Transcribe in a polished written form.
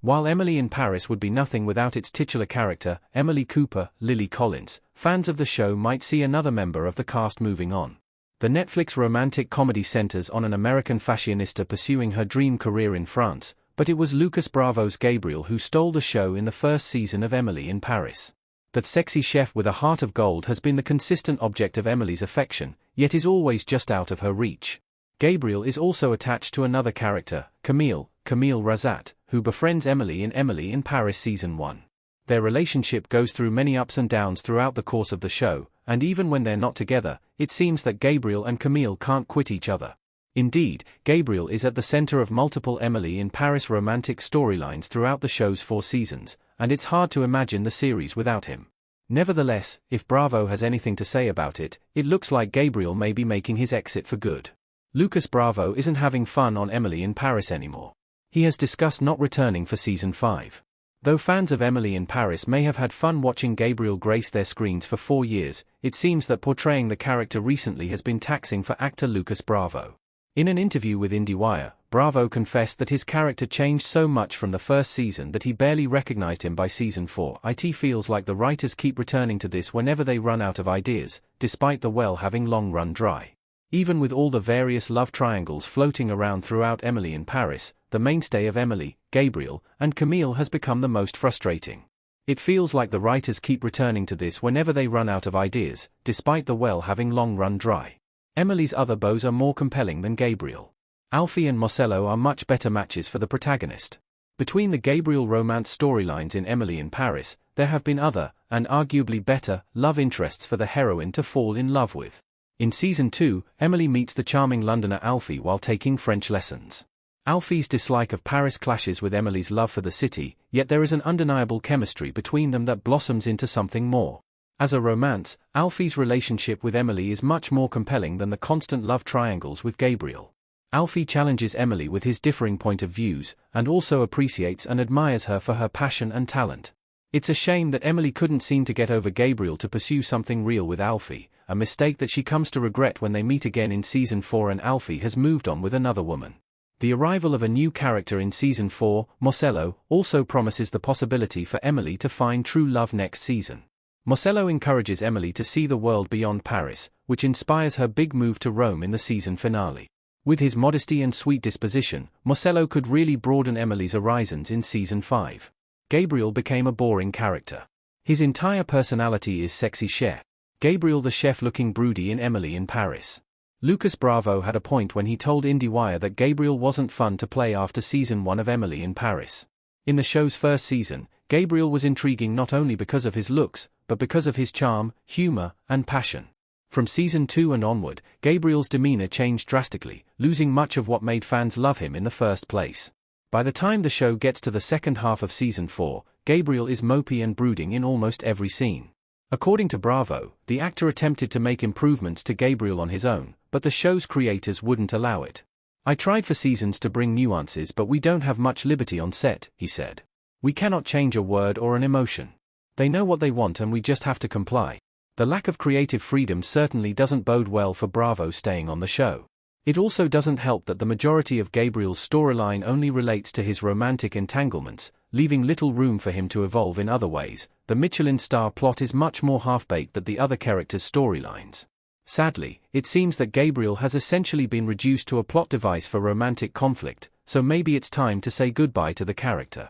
While Emily in Paris would be nothing without its titular character, Emily Cooper, Lily Collins, fans of the show might see another member of the cast moving on. The Netflix romantic comedy centers on an American fashionista pursuing her dream career in France, but it was Lucas Bravo's Gabriel who stole the show in the first season of Emily in Paris. That sexy chef with a heart of gold has been the consistent object of Emily's affection, yet is always just out of her reach. Gabriel is also attached to another character, Camille Razat, who befriends Emily in Paris Season 1. Their relationship goes through many ups and downs throughout the course of the show, and even when they're not together, it seems that Gabriel and Camille can't quit each other. Indeed, Gabriel is at the center of multiple Emily in Paris romantic storylines throughout the show's 4 seasons, and it's hard to imagine the series without him. Nevertheless, if Bravo has anything to say about it, it looks like Gabriel may be making his exit for good. Lucas Bravo isn't having fun on Emily in Paris anymore. He has discussed not returning for Season 5. Though fans of Emily in Paris may have had fun watching Gabriel grace their screens for 4 years, it seems that portraying the character recently has been taxing for actor Lucas Bravo. In an interview with IndieWire, Bravo confessed that his character changed so much from the first season that he barely recognized him by Season 4. It feels like the writers keep returning to this whenever they run out of ideas, despite the well having long run dry. Even with all the various love triangles floating around throughout Emily in Paris, the mainstay of Emily, Gabriel, and Camille has become the most frustrating. It feels like the writers keep returning to this whenever they run out of ideas, despite the well having long run dry. Emily's other beaux are more compelling than Gabriel. Alfie and Marcello are much better matches for the protagonist. Between the Gabriel romance storylines in Emily in Paris, there have been other, and arguably better, love interests for the heroine to fall in love with. In Season 2, Emily meets the charming Londoner Alfie while taking French lessons. Alfie's dislike of Paris clashes with Emily's love for the city, yet there is an undeniable chemistry between them that blossoms into something more. As a romance, Alfie's relationship with Emily is much more compelling than the constant love triangles with Gabriel. Alfie challenges Emily with his differing point of views, and also appreciates and admires her for her passion and talent. It's a shame that Emily couldn't seem to get over Gabriel to pursue something real with Alfie, a mistake that she comes to regret when they meet again in Season 4 and Alfie has moved on with another woman. The arrival of a new character in Season 4, Marcello, also promises the possibility for Emily to find true love next season. Marcello encourages Emily to see the world beyond Paris, which inspires her big move to Rome in the season finale. With his modesty and sweet disposition, Marcello could really broaden Emily's horizons in Season 5. Gabriel became a boring character. His entire personality is sexy chef. Gabriel the chef looking broody in Emily in Paris. Lucas Bravo had a point when he told IndieWire that Gabriel wasn't fun to play after Season 1 of Emily in Paris. In the show's first season, Gabriel was intriguing not only because of his looks, but because of his charm, humor, and passion. From Season 2 and onward, Gabriel's demeanor changed drastically, losing much of what made fans love him in the first place. By the time the show gets to the second half of Season 4, Gabriel is mopey and brooding in almost every scene. According to Bravo, the actor attempted to make improvements to Gabriel on his own, but the show's creators wouldn't allow it. "I tried for seasons to bring nuances, but we don't have much liberty on set," he said. "We cannot change a word or an emotion. They know what they want and we just have to comply." The lack of creative freedom certainly doesn't bode well for Bravo staying on the show. It also doesn't help that the majority of Gabriel's storyline only relates to his romantic entanglements, leaving little room for him to evolve in other ways. The Michelin star plot is much more half-baked than the other characters' storylines. Sadly, it seems that Gabriel has essentially been reduced to a plot device for romantic conflict, so maybe it's time to say goodbye to the character.